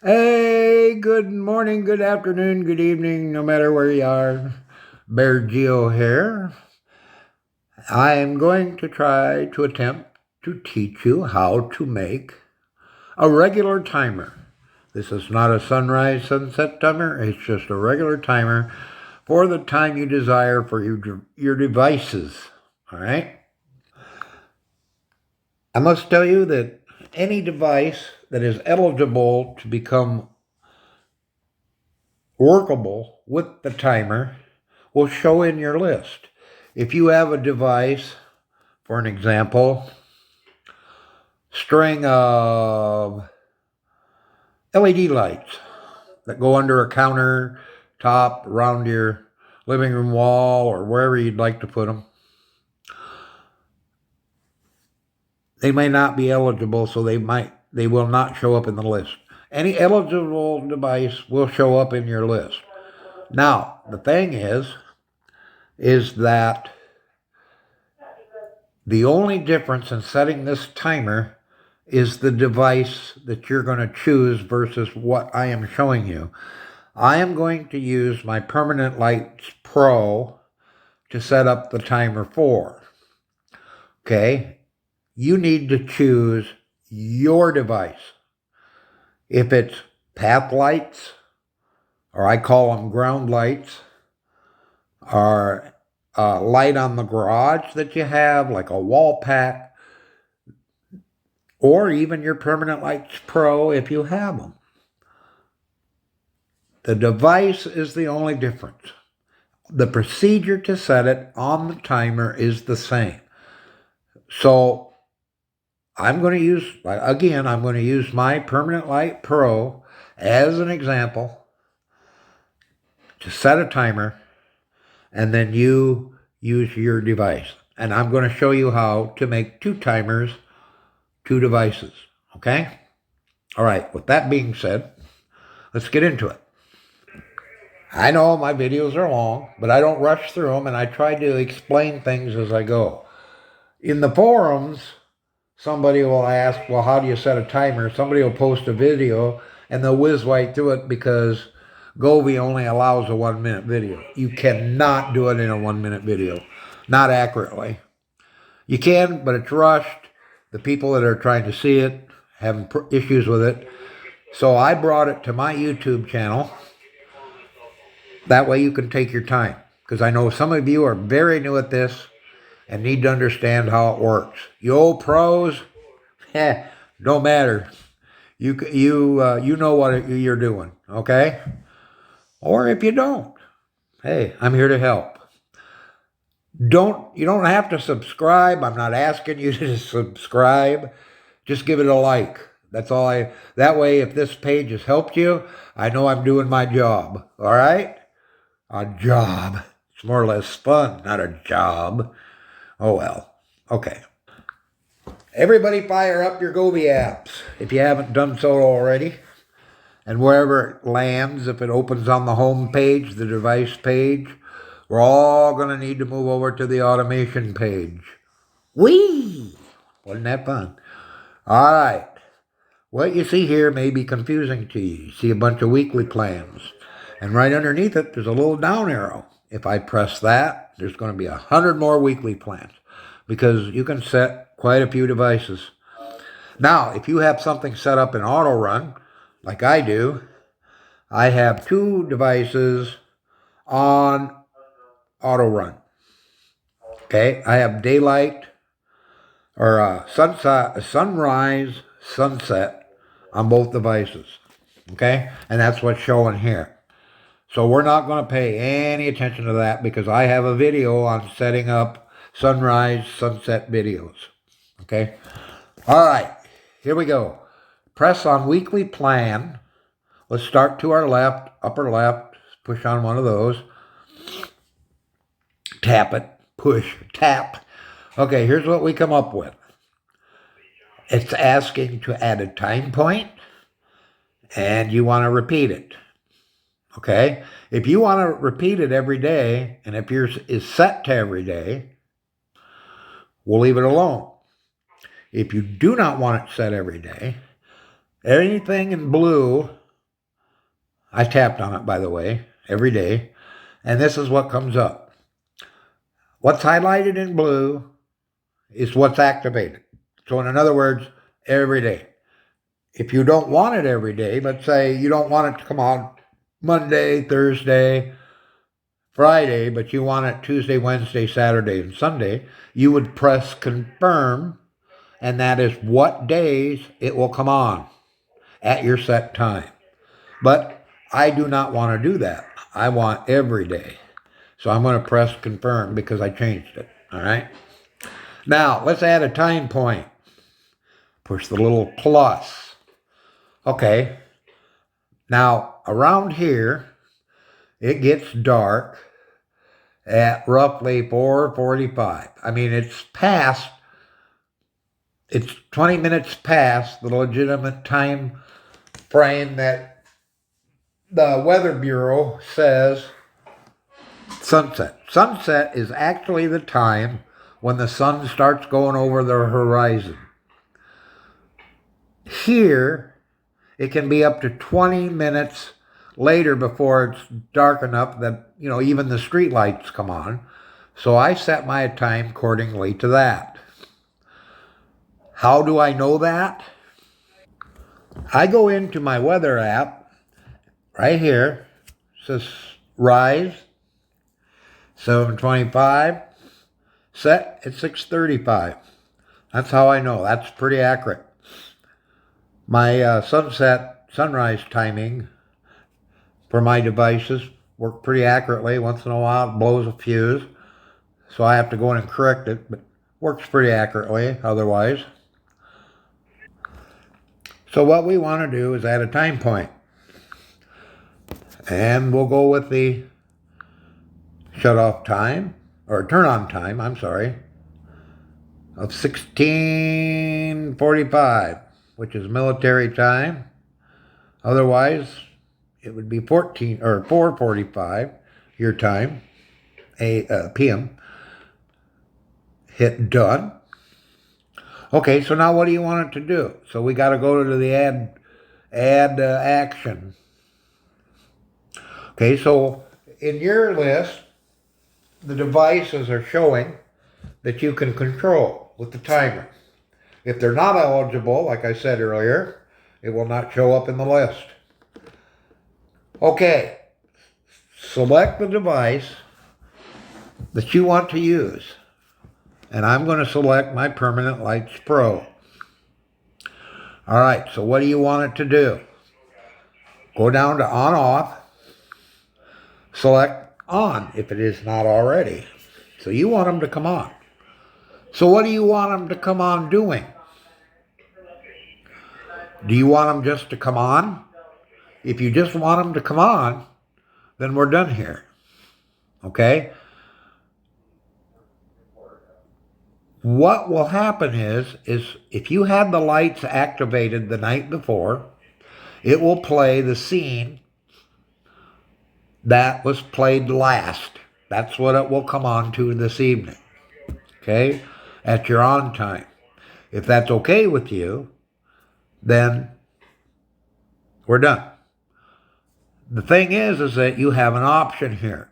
Hey, good morning, good afternoon, good evening, no matter where you are. Bear Geo here. I am going to try to attempt to teach you how to make a regular timer. This is not a sunrise, sunset timer. It's just a regular timer for the time you desire for your devices. All right? I must tell you that any device that is eligible to become workable with the timer will show in your list. If you have a device, for an example, string of LED lights that go under a countertop around your living room wall or wherever you'd like to put them, they may not be eligible, so they will not show up in the list. Any eligible device will show up in your list. Now, the thing is that the only difference in setting this timer is the device that you're going to choose versus what I am showing you. I am going to use my Permanent Lights Pro to set up the timer for. Okay? You need to choose your device. If it's path lights, or I call them ground lights, or a light on the garage that you have, like a wallpack, or even your Permanent Lights Pro if you have them. The device is the only difference. The procedure to set it on the timer is the same. So I'm going to use my Permanent Light Pro as an example to set a timer, and then you use your device. And I'm going to show you how to make two timers, two devices. Okay? All right, with that being said, let's get into it. I know my videos are long, but I don't rush through them, and I try to explain things as I go. In the forums, somebody will ask, well, how do you set a timer? Somebody will post a video, and they'll whiz right through it because Govee only allows a 1-minute video. You cannot do it in a 1-minute video. Not accurately. You can, but it's rushed. The people that are trying to see it have issues with it. So I brought it to my YouTube channel. That way you can take your time. Because I know some of you are very new at this and need to understand how it works. You old pros, don't matter. You know what you're doing, okay? Or if you don't, hey, I'm here to help. You don't have to subscribe. I'm not asking you to subscribe. Just give it a like. That way if this page has helped you, I know I'm doing my job. All right? A job. It's more or less fun, not a job. Oh well. Okay. Everybody fire up your Govee apps if you haven't done so already. And wherever it lands, if it opens on the home page, the device page, we're all going to need to move over to the automation page. Whee! Wasn't that fun? All right. What you see here may be confusing to you. You see a bunch of weekly plans. And right underneath it, there's a little down arrow. If I press that, there's going to be 100 more weekly plans because you can set quite a few devices. Now, if you have something set up in auto run, like I do, I have two devices on auto run. Okay, I have daylight or sunrise, sunset on both devices. Okay, and that's what's showing here. So we're not going to pay any attention to that because I have a video on setting up sunrise, sunset videos. Okay? All right, here we go. Press on weekly plan. Let's start to our left, upper left. Push on one of those. Tap it. Push. Tap. Okay, here's what we come up with. It's asking to add a time point, and you want to repeat it. Okay? If you want to repeat it every day, and if yours is set to every day, we'll leave it alone. If you do not want it set every day, anything in blue I tapped on it, by the way, every day. And this is what comes up. What's highlighted in blue is what's activated. So in other words, every day. If you don't want it every day, let's say you don't want it to come on Monday, Thursday, Friday, but you want it Tuesday, Wednesday, Saturday, and Sunday, you would press confirm, and that is what days it will come on at your set time. But I do not want to do that. I want every day. So I'm going to press confirm because I changed it. All right. Now, let's add a time point. Push the little plus. Okay. Now, around here, it gets dark at roughly 4:45. I mean, it's 20 minutes past the legitimate time frame that the Weather Bureau says sunset. Sunset is actually the time when the sun starts going over the horizon. Here, it can be up to 20 minutes later before it's dark enough that, even the street lights come on. So I set my time accordingly to that. How do I know that? I go into my weather app right here. It says rise, 7:25, set at 6:35. That's how I know. That's pretty accurate. My sunrise timing for my devices work pretty accurately. Once in a while it blows a fuse, so I have to go in and correct it, but works pretty accurately otherwise. So what we want to do is add a time point. And we'll go with the shut off time, or turn on time, I'm sorry, of 16:45, which is military time. Otherwise, it would be 4:45 your time, PM. Hit done. Okay, so now what do you want it to do? So we got to go to the add action. Okay, so in your list, the devices are showing that you can control with the timer. If they're not eligible, like I said earlier, it will not show up in the list. Okay, select the device that you want to use. And I'm going to select my Permanent Lights Pro. All right, so what do you want it to do? Go down to on off, select on if it is not already. So you want them to come on. So what do you want them to come on doing? Do you want them just to come on? If you just want them to come on, then we're done here. Okay? What will happen is if you had the lights activated the night before, it will play the scene that was played last. That's what it will come on to this evening. Okay? At your on time. If that's okay with you, then we're done. The thing is that you have an option here.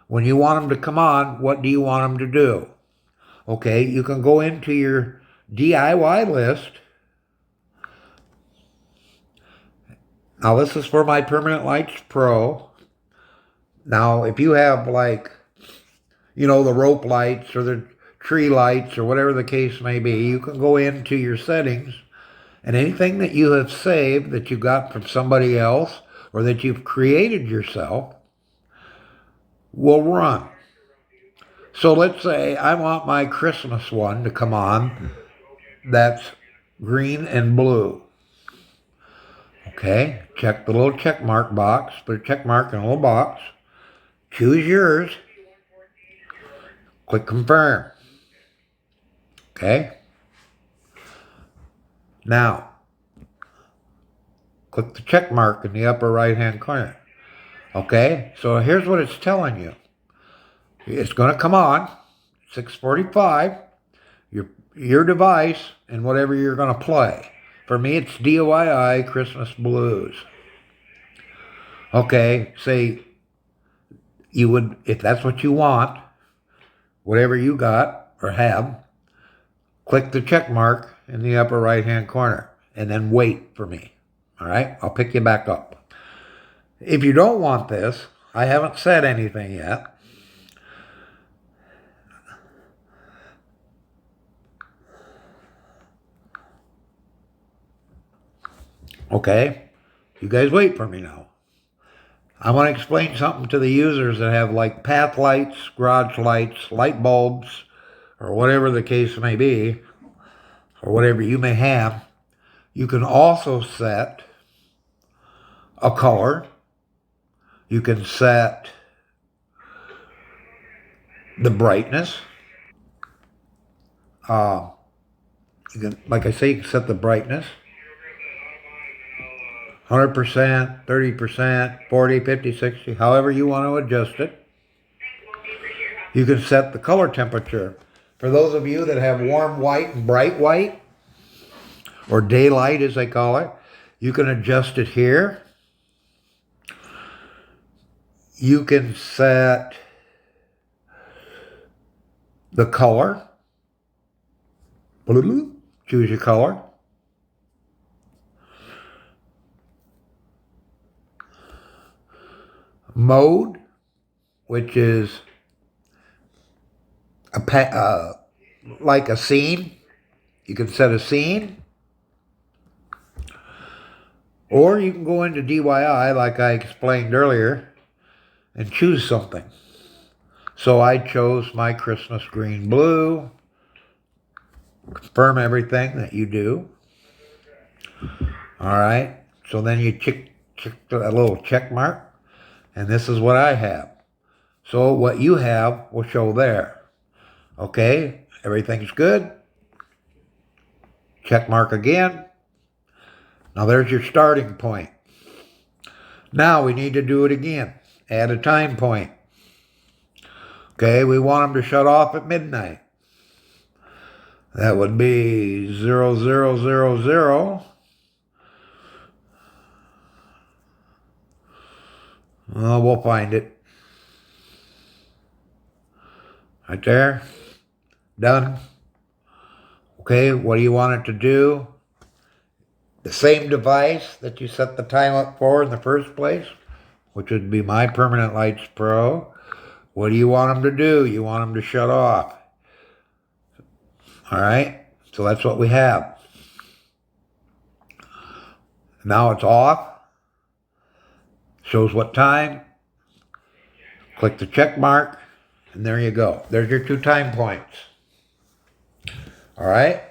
When you want them to come on, what do you want them to do? Okay, you can go into your DIY list. Now this is for my Permanent Lights Pro. Now if you have the rope lights or the tree lights or whatever the case may be, you can go into your settings and anything that you have saved that you got from somebody else or that you've created yourself will run. So let's say I want my Christmas one to come on. That's green and blue. Okay, check the little check mark box. Put a check mark in a little box. Choose yours. Click confirm. Okay. Now, click the check mark in the upper right hand corner. Okay, so here's what it's telling you. It's going to come on 6:45. Your device and whatever you're going to play. For me, it's DIY Christmas Blues. Okay, say you would, if that's what you want, whatever you got or have, click the check mark in the upper right-hand corner and then wait for me. All right, I'll pick you back up. If you don't want this, I haven't said anything yet. Okay, you guys wait for me now. I want to explain something to the users that have like path lights, garage lights, light bulbs, or whatever the case may be, or whatever you may have. You can also set a color. You can set the brightness. You can, like I say, you can set the brightness. 100%, 30%, 40, 50, 60, however you want to adjust it. You can set the color temperature. For those of you that have warm white and bright white, or daylight as they call it, you can adjust it here. You can set the color. Choose your color. Mode, which is like a scene. You can set a scene. Or you can go into DIY, like I explained earlier, and choose something. So I chose my Christmas green blue. Confirm everything that you do. All right. So then you check a little check mark. And this is what I have. So what you have will show there. Okay. Everything's good. Check mark again. Now there's your starting point. Now we need to do it again. Add a time point. Okay, we want them to shut off at midnight. That would be 0000. Well, we'll find it. Right there. Done. Okay, what do you want it to do? The same device that you set the time up for in the first place, which would be my Permanent Lights Pro. What do you want them to do? You want them to shut off. All right, so that's what we have. Now it's off. Shows what time. Click the check mark, and there you go. There's your 2 time points. All right.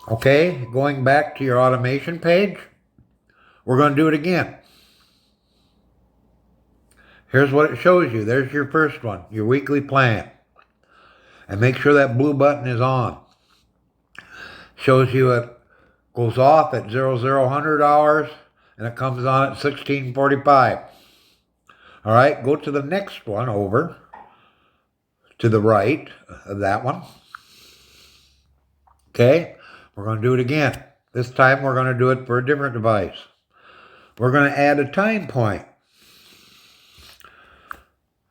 Okay, going back to your automation page, we're going to do it again. Here's what it shows you. There's your first one, your weekly plan. And make sure that blue button is on. Shows you it goes off at 0000 hours and it comes on at 1645. All right, go to the next one over to the right of that one. Okay, we're going to do it again. This time we're going to do it for a different device. We're going to add a time point.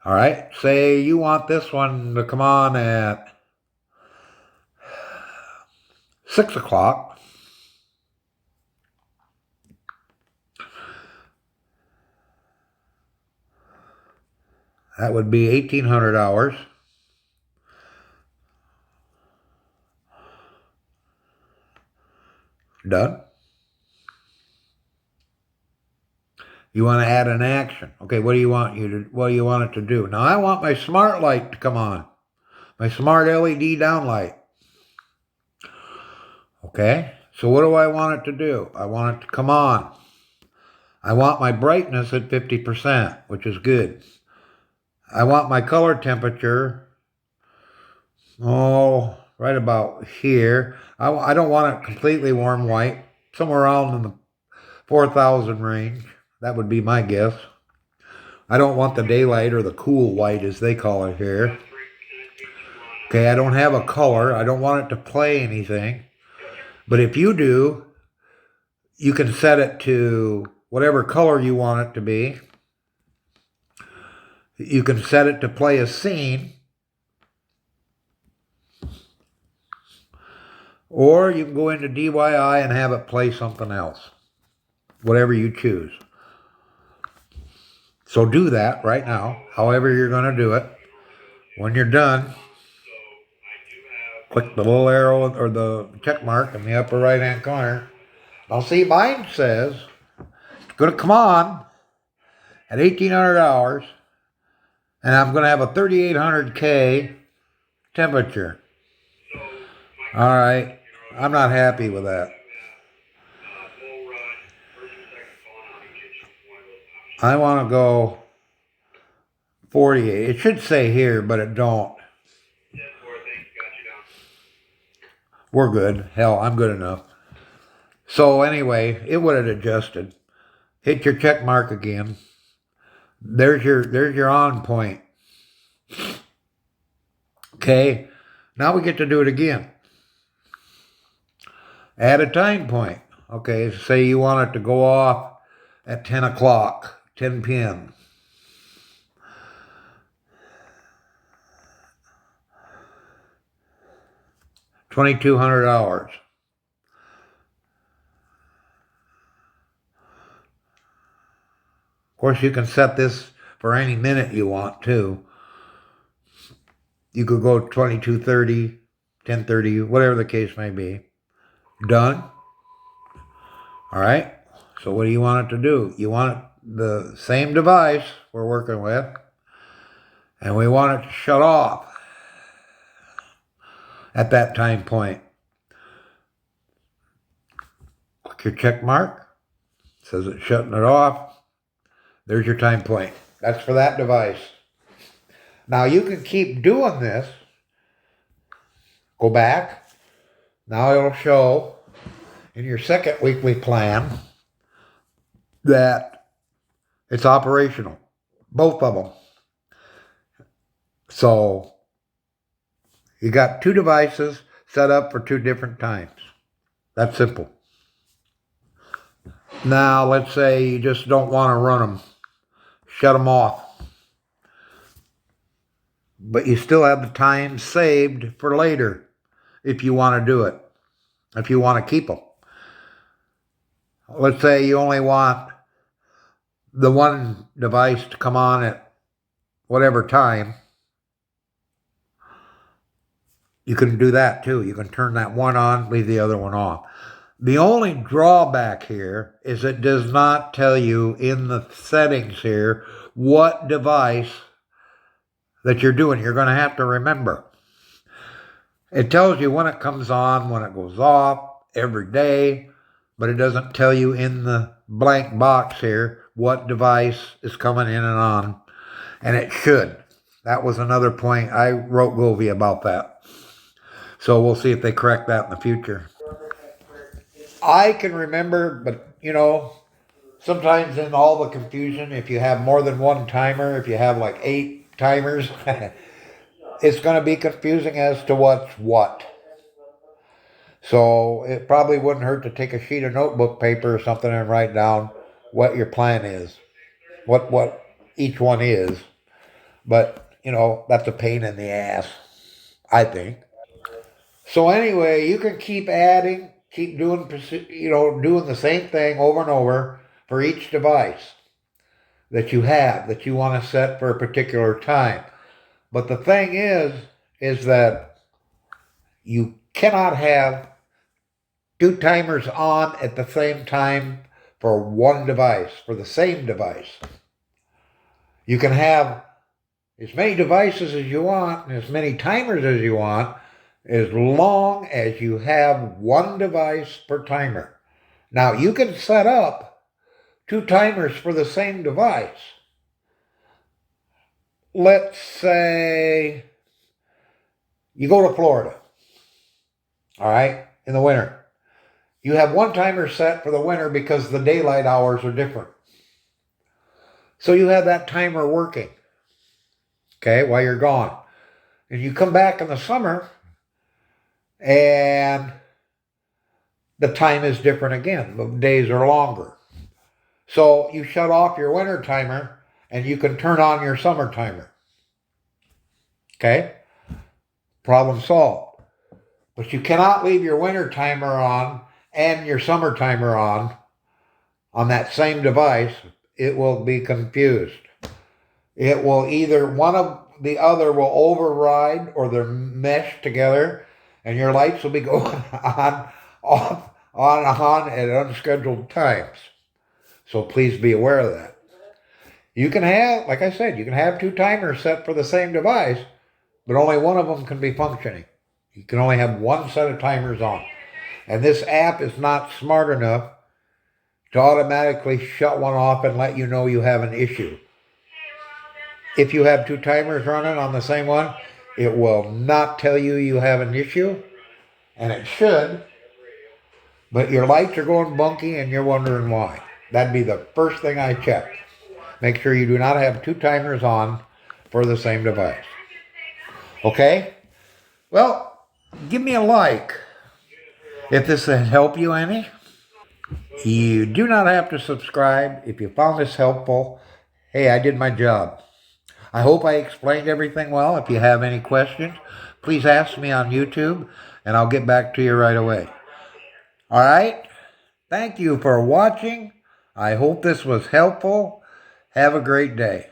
All right, say you want this one to come on at 6 o'clock. That would be 1800 hours. Done. You want to add an action. Okay, what do you want it to do? Now I want my smart light to come on. My smart LED downlight. Okay, so what do I want it to do? I want it to come on. I want my brightness at 50%, which is good. I want my color temperature, right about here. I don't want it completely warm white, somewhere around in the 4,000 range. That would be my guess. I don't want the daylight or the cool white as they call it here. Okay, I don't have a color. I don't want it to play anything. But if you do, you can set it to whatever color you want it to be. You can set it to play a scene. Or you can go into DIY and have it play something else. Whatever you choose. So do that right now, however you're going to do it. When you're done, click the little arrow or the check mark in the upper right hand corner. Now see, mine says it's going to come on at 1800 hours and I'm going to have a 3800K temperature. All right, I'm not happy with that. I want to go 48. It should say here, but it don't. We're good. Hell, I'm good enough. So anyway, it would have adjusted. Hit your check mark again. There's your on point. Okay, now we get to do it again. Add a time point. Okay, say you want it to go off at 10 o'clock, 10 p.m. $2,200. Of course, you can set this for any minute you want too. You could go 22:30, 10:30, whatever the case may be. Done. All right. So what do you want it to do? You want the same device we're working with, and we want it to shut off at that time point. Click your check mark. It says it's shutting it off. There's your time point. That's for that device. Now you can keep doing this. Go back. Now it'll show in your second weekly plan that it's operational. Both of them. So you got two devices set up for two different times. That's simple. Now let's say you just don't want to run them. Shut them off. But you still have the time saved for later if you want to do it. If you want to keep them. Let's say you only want the one device to come on at whatever time. You can do that too. You can turn that one on, leave the other one off. The only drawback here is it does not tell you in the settings here what device that you're doing. You're going to have to remember. It tells you when it comes on, when it goes off, every day, but it doesn't tell you in the blank box here what device is coming in and on, and it should. That was another point. I wrote Govee about that. So we'll see if they correct that in the future. I can remember, but sometimes in all the confusion, if you have more than one timer, if you have like 8 timers, it's going to be confusing as to what's what. So it probably wouldn't hurt to take a sheet of notebook paper or something and write down what your plan is, what each one is. But, that's a pain in the ass, I think. So anyway, you can keep adding, keep doing, doing the same thing over and over for each device that you have, that you want to set for a particular time. But the thing is that you cannot have 2 timers on at the same time for one device, for the same device. You can have as many devices as you want and as many timers as you want, as long as you have one device per timer. Now, you can set up 2 timers for the same device. Let's say you go to Florida, all right, in the winter. You have one timer set for the winter because the daylight hours are different. So you have that timer working, okay, while you're gone. And you come back in the summer and the time is different again. The days are longer. So you shut off your winter timer and you can turn on your summer timer. Okay? Problem solved. But you cannot leave your winter timer on and your summer timer on that same device. It will be confused. It will either, one of the other will override or they're meshed together and your lights will be going on, off, on at unscheduled times. So please be aware of that. You can have, like I said, you can have two timers set for the same device, but only one of them can be functioning. You can only have one set of timers on. And this app is not smart enough to automatically shut one off and let you know you have an issue. If you have two timers running on the same one, it will not tell you you have an issue, and it should, but your lights are going bunky and you're wondering why. That'd be the first thing I check. Make sure you do not have two timers on for the same device. Okay? Well, give me a like if this has helped you any. You do not have to subscribe. If you found this helpful, hey, I did my job. I hope I explained everything well. If you have any questions, please ask me on YouTube, and I'll get back to you right away. All right? Thank you for watching. I hope this was helpful. Have a great day.